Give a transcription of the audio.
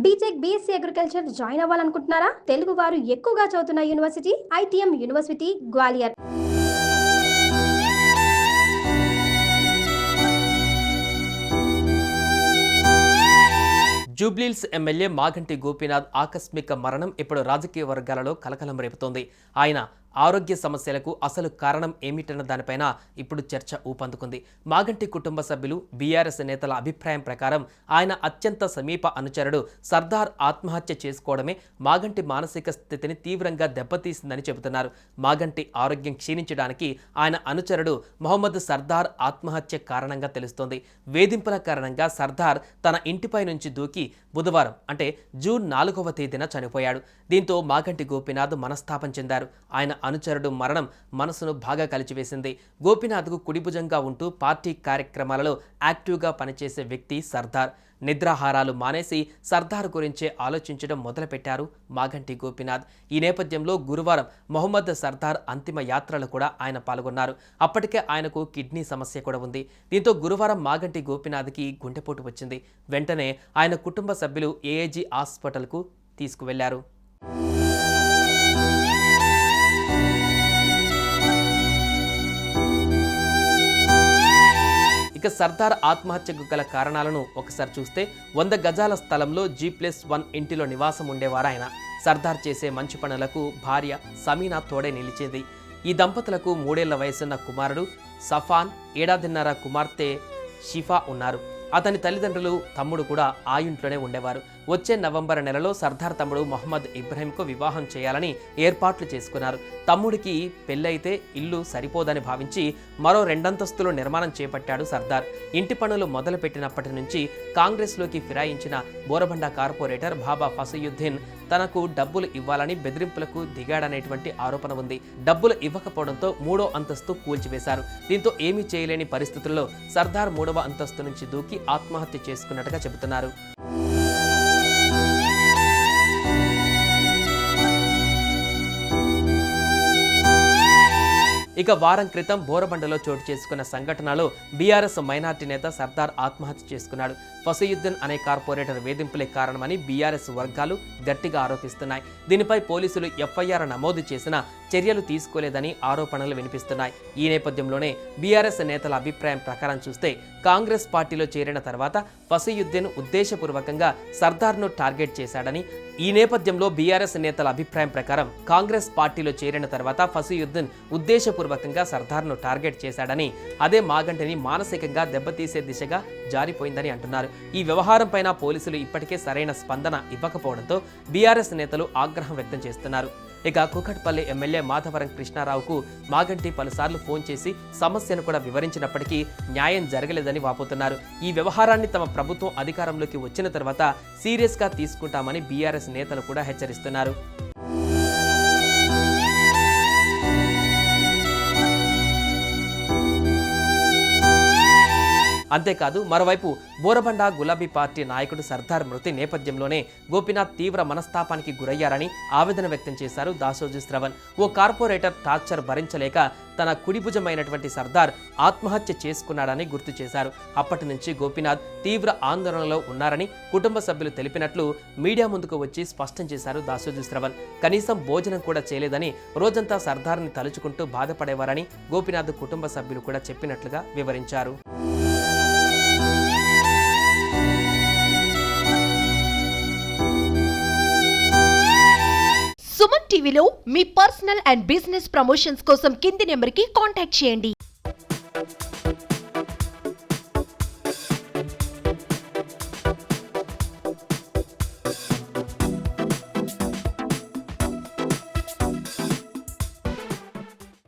BTech BSc agriculture join అవ్వాలనుకుంటున్నారా? Telugu వారు ఎక్కువగా చదువుతున్న university ITM university Gwalior. Jubilee Hills MLA Maganti Gopinath ఆకస్మిక మరణం ఇప్పుడు రాజకీయ వర్గాలలో కలకలం రేపుతోంది. ఆయన ఆరోగ్య సమస్యలకు అసలు కారణం ఏమిటన్న దానిపైన ఇప్పుడు చర్చ ఊపందుకుంది. మాగంటి కుటుంబ సభ్యులు బీఆర్ఎస్ నేతల అభిప్రాయం ప్రకారం ఆయన అత్యంత సమీప అనుచరుడు సర్దార్ ఆత్మహత్య చేసుకోవడమే మాగంటి మానసిక స్థితిని తీవ్రంగా దెబ్బతీసిందని చెబుతున్నారు. మాగంటి ఆరోగ్యం క్షీణించడానికి ఆయన అనుచరుడు మొహమ్మద్ సర్దార్ ఆత్మహత్య కారణంగా తెలుస్తోంది. వేధింపుల కారణంగా సర్దార్ తన ఇంటిపై నుంచి దూకి బుధవారం అంటే జూన్ 4వ తేదీన చనిపోయాడు. దీంతో మాగంటి గోపీనాథ్ మనస్తాపం చెందారు. ఆయన అనుచరుడు మరణం మనసును బాగా కలిచివేసింది. గోపీనాథ్కు కుడిభుజంగా ఉంటూ పార్టీ కార్యక్రమాలలో యాక్టివ్గా పనిచేసే వ్యక్తి సర్దార్. నిద్రాహారాలు మానేసి సర్దార్ గురించే ఆలోచించడం మొదలుపెట్టారు మాగంటి గోపీనాథ్. ఈ నేపథ్యంలో గురువారం మొహమ్మద్ సర్దార్ అంతిమ యాత్రలో కూడా ఆయన పాల్గొన్నారు. అప్పటికే ఆయనకు కిడ్నీ సమస్య కూడా ఉంది. దీంతో గురువారం మాగంటి గోపీనాథ్కి గుండెపోటు వచ్చింది. వెంటనే ఆయన కుటుంబ సభ్యులు ఏఏజీ హాస్పిటల్కు తీసుకువెళ్లారు. ఇక సర్దార్ ఆత్మహత్యకు గల కారణాలను ఒకసారి చూస్తే 100 గజాల స్థలంలో G+1 ఇంటిలో నివాసం ఉండేవారు ఆయన. సర్దార్ చేసే మంచి పనులకు భార్య సమీనా తోడే నిలిచేది. ఈ దంపతులకు 3 ఏళ్ల వయసున్న కుమారుడు సఫాన్, 1.5 ఏళ్ల కుమార్తె షిఫా ఉన్నారు. అతని తల్లిదండ్రులు, తమ్ముడు కూడా ఆ ఇంట్లోనే ఉండేవారు. వచ్చే నవంబర్ నెలలో సర్దార్ తమ్ముడు మొహమ్మద్ ఇబ్రహీంకు వివాహం చేయాలని ఏర్పాట్లు చేసుకున్నారు. తమ్ముడికి పెళ్ళైతే ఇల్లు సరిపోదని భావించి మరో 2 అంతస్తులు నిర్మాణం చేపట్టాడు సర్దార్. ఇంటి పనులు మొదలుపెట్టినప్పటి నుంచి కాంగ్రెస్లోకి ఫిరాయించిన బోరబండ కార్పొరేటర్ బాబా ఫసయుద్దీన్ తనకు డబ్బులు ఇవ్వాలని బెదిరింపులకు దిగాడనేటువంటి ఆరోపణ ఉంది. డబ్బులు ఇవ్వకపోవడంతో 3వ అంతస్తు కూల్చివేశారు. దీంతో ఏమీ చేయలేని పరిస్థితుల్లో సర్దార్ 3వ అంతస్తు నుంచి దూకి ఆత్మహత్య చేసుకున్నట్టుగా చెబుతున్నారు. ఇక వారం క్రితం బోరబండలో చోటు చేసుకున్న సంఘటనలో బీఆర్ఎస్ మైనార్టీ నేత సర్దార్ ఆత్మహత్య చేసుకున్నాడు. ఫసయుద్దీన్ అనే కార్పొరేటర్ వేధింపులే కారణమని బీఆర్ఎస్ వర్గాలు గట్టిగా ఆరోపిస్తున్నాయి. దీనిపై పోలీసులు ఎఫ్ఐఆర్ నమోదు చేసినా చర్యలు తీసుకోలేదని ఆరోపణలు వినిపిస్తున్నాయి. ఈ నేపథ్యంలోనే బీఆర్ఎస్ నేతల అభిప్రాయం ప్రకారం చూస్తే కాంగ్రెస్ పార్టీలో చేరిన తర్వాత ఫసయుద్దీన్ ఉద్దేశపూర్వకంగా సర్దార్ను టార్గెట్ చేశాడని, ఈ నేపథ్యంలో బీఆర్ఎస్ నేతల అభిప్రాయం ప్రకారం కాంగ్రెస్ పార్టీలో చేరిన తర్వాత ఫసయుద్దీన్ ఉద్దేశపూర్వకంగా సర్దార్ను టార్గెట్ చేశాడని, అదే మాగంటిని మానసికంగా దెబ్బతీసే దిశగా జారిపోయిందని అంటున్నారు. ఈ వ్యవహారం పైన పోలీసులు ఇప్పటికే సరైన స్పందన ఇవ్వకపోవడంతో బీఆర్ఎస్ నేతలు ఆగ్రహం వ్యక్తం చేస్తున్నారు. ఇక కూకట్పల్లి ఎమ్మెల్యే మాధవరం కృష్ణారావుకు మాగంటి పలుసార్లు ఫోన్ చేసి సమస్యను కూడా వివరించినప్పటికీ న్యాయం జరగలేదని వాపోతున్నారు. ఈ వ్యవహారాన్ని తమ ప్రభుత్వం అధికారంలోకి వచ్చిన తర్వాత సీరియస్గా తీసుకుంటామని బీఆర్ఎస్ నేతలు కూడా హెచ్చరిస్తున్నారు. అంతేకాదు మరోవైపు బోరబండ గులాబీ పార్టీ నాయకుడు సర్దార్ మృతి నేపథ్యంలోనే గోపీనాథ్ తీవ్ర మనస్తాపానికి గురయ్యారని ఆవేదన వ్యక్తం చేశారు దాసోజు శ్రవణ్. ఓ కార్పొరేటర్ టార్చర్ భరించలేక తన కుడిభుజమైనటువంటి సర్దార్ ఆత్మహత్య చేసుకున్నాడని గుర్తు చేశారు. అప్పటి నుంచి గోపీనాథ్ తీవ్ర ఆందోళనలో ఉన్నారని కుటుంబ సభ్యులు తెలిపినట్లు మీడియా ముందుకు వచ్చి స్పష్టం చేశారు దాసోజు శ్రవణ్. కనీసం భోజనం కూడా చేయలేదని, రోజంతా సర్దార్ని తలుచుకుంటూ బాధపడేవారని గోపీనాథ్ కుటుంబ సభ్యులు కూడా చెప్పినట్లుగా వివరించారు. సుమన్ టీవీలో మీ పర్సనల్ అండ్ బిజినెస్ ప్రమోషన్స్ కోసం కింది నెంబర్కి కాంటాక్ట్ చేయండి.